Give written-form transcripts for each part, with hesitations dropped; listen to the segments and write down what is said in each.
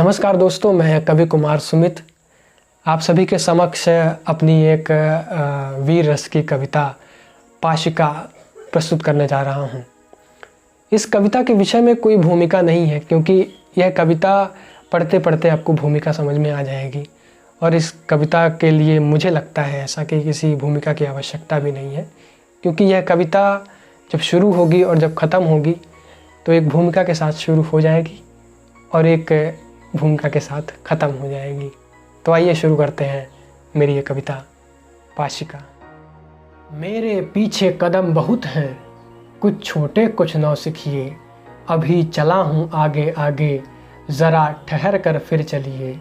नमस्कार दोस्तों, मैं कवि कुमार सुमित आप सभी के समक्ष अपनी एक वीर रस की कविता पाशिका प्रस्तुत करने जा रहा हूँ। इस कविता के विषय में कोई भूमिका नहीं है, क्योंकि यह कविता पढ़ते पढ़ते आपको भूमिका समझ में आ जाएगी और इस कविता के लिए मुझे लगता है ऐसा कि किसी भूमिका की आवश्यकता भी नहीं है, क्योंकि यह कविता जब शुरू होगी और जब ख़त्म होगी तो एक भूमिका के साथ शुरू हो जाएगी और एक भूमिका के साथ ख़त्म हो जाएगी। तो आइए शुरू करते हैं मेरी ये कविता पाशिका। मेरे पीछे कदम बहुत हैं, कुछ छोटे कुछ नौसिखिए, अभी चला हूँ आगे आगे, ज़रा ठहर कर फिर चलिए।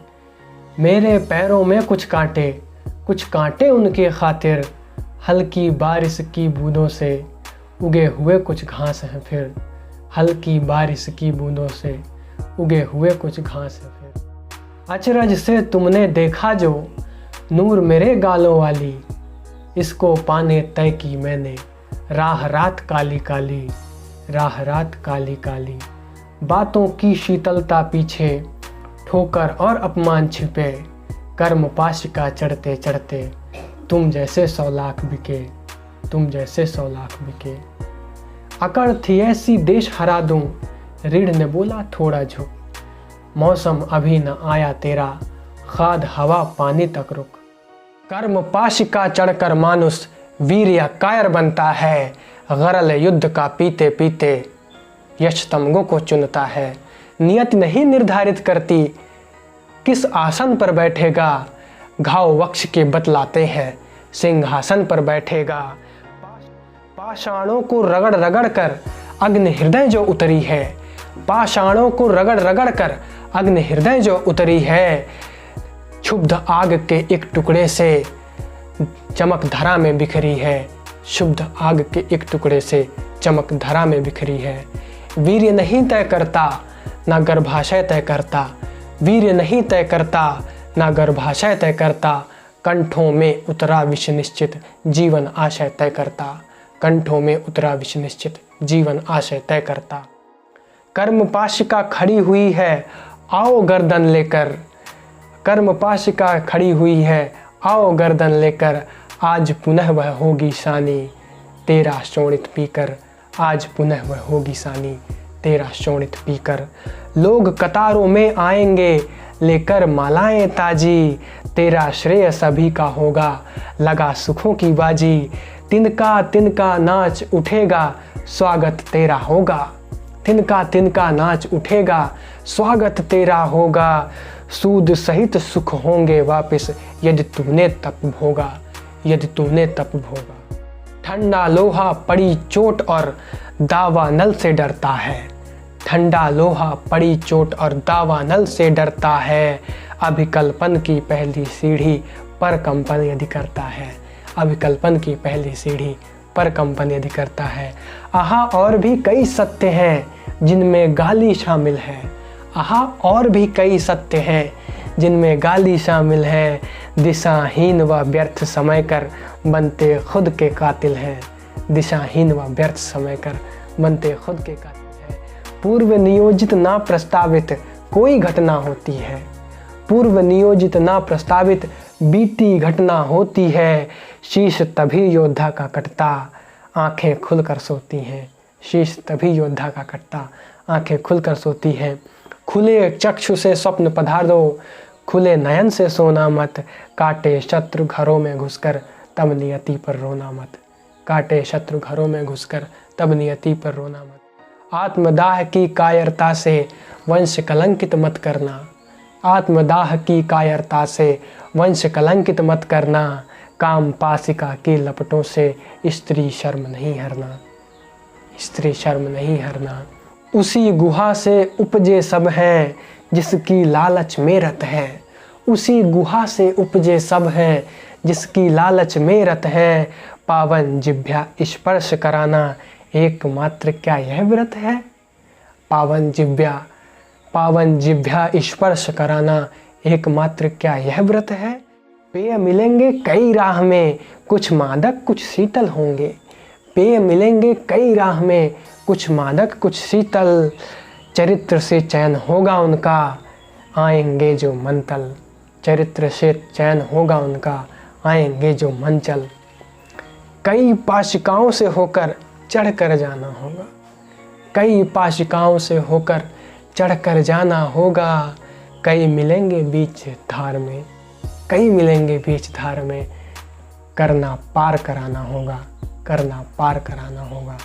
मेरे पैरों में कुछ कांटे उनके खातिर, हल्की बारिश की बूंदों से उगे हुए कुछ घास हैं फिर, हल्की बारिश की बूंदों से उगे हुए कुछ घास है फिर। अचरज से तुमने देखा जो नूर मेरे गालों वाली, इसको पाने तय की मैंने राह रात काली काली, राह रात काली काली। बातों की शीतलता पीछे ठोकर और अपमान छिपे, कर्म पाशिका चढ़ते चढ़ते तुम जैसे 100 लाख बिके, तुम जैसे 100 लाख बिके। अकड़ थी ऐसी देश हरा दूं, रीढ़ ने बोला थोड़ा झुक, मौसम अभी न आया तेरा, खाद हवा पानी तक रुक। कर्म पाशिका चढ़कर मानुष वीर या कायर बनता है, गरल युद्ध का पीते पीते यश तमगों को चुनता है। नियत नहीं निर्धारित करती किस आसन पर बैठेगा, घाव वक्ष के बतलाते हैं सिंहासन पर बैठेगा। पाषाणों को रगड़ रगड़ कर अग्नि हृदय जो उतरी है, पाषाणों को रगड़ रगड़ कर अग्नि हृदय जो उतरी है, क्षुब्ध आग के एक टुकड़े से चमक धरा में बिखरी है, क्षुब्ध आग के एक टुकड़े से चमक धरा में बिखरी है। वीर्य नहीं तय करता ना गर्भाशय तय करता, वीर्य नहीं तय करता ना गर्भाशय तय करता, कंठों में उतरा विष निश्चित जीवन आशय तय करता, कंठों में उतरा विष निश्चित जीवन आशय तय करता। कर्म पाशिका खड़ी हुई है आओ गर्दन लेकर, कर्म पाशिका खड़ी हुई है आओ गर्दन लेकर, आज पुनः वह होगी शानी तेरा शोणित पीकर, आज पुनः वह होगी शानी तेरा शोणित पीकर। लोग कतारों में आएंगे लेकर मालाएं ताजी, तेरा श्रेय सभी का होगा लगा सुखों की बाजी। तिनका तिनका नाच उठेगा स्वागत तेरा होगा, तिनका तिनका नाच उठेगा स्वागत तेरा होगा। सूद सहित सुख होंगे वापस यदि तूने तप भोगा, यदि तूने तप भोगा। ठंडा लोहा पड़ी चोट और दावा नल से डरता है, ठंडा लोहा पड़ी चोट और दावा नल से डरता है। अभिकल्पन की पहली सीढ़ी पर कंपन यदि करता है, अभिकल्पन की पहली सीढ़ी पर कंपन यदि करता है। आहा और भी कई सत्य हैं जिनमें गाली शामिल है, आहा और भी कई सत्य हैं जिनमें गाली शामिल है। दिशाहीन व व्यर्थ समय कर बनते खुद के कातिल हैं, दिशाहीन व व्यर्थ समय कर बनते खुद के कातिल हैं। पूर्व नियोजित ना प्रस्तावित कोई घटना होती है, पूर्व नियोजित ना प्रस्तावित बीती घटना होती है। शीश तभी योद्धा का कटता आंखें खुलकर सोती हैं, शीश तभी योद्धा का कटता आंखें खुलकर सोती हैं। खुले चक्षु से स्वप्न पधार दो, खुले नयन से सोना मत, काटे शत्रु घरों में घुसकर तब नियति पर रोना मत, काटे शत्रु घरों में घुसकर तब नियति पर रोना मत। आत्मदाह की कायरता से वंश कलंकित मत करना, आत्मदाह की कायरता से वंश कलंकित मत करना। काम पाशिका की लपटों से स्त्री शर्म नहीं हरना, स्त्री शर्म नहीं हरना। उसी गुहा से उपजे सब हैं जिसकी लालच में रत है, उसी गुहा से उपजे सब हैं जिसकी लालच में रत है। पावन जिह्वा स्पर्श कराना एकमात्र क्या यह व्रत है, पावन जिह्वा स्पर्श कराना एकमात्र क्या यह व्रत है। पेय मिलेंगे कई राह में कुछ मादक कुछ शीतल होंगे, पेय मिलेंगे कई राह में कुछ मादक कुछ शीतल। चरित्र से चयन होगा उनका आएंगे जो मंतल, चरित्र से चयन होगा उनका, आएंगे जो मंचल। कई पाशिकाओं से होकर चढ़ कर जाना होगा, कई पाशिकाओं से होकर चढ़ कर जाना होगा। कई मिलेंगे बीच धार में, कई मिलेंगे बीच धार में, करना पार कराना होगा, करना पार कराना होगा।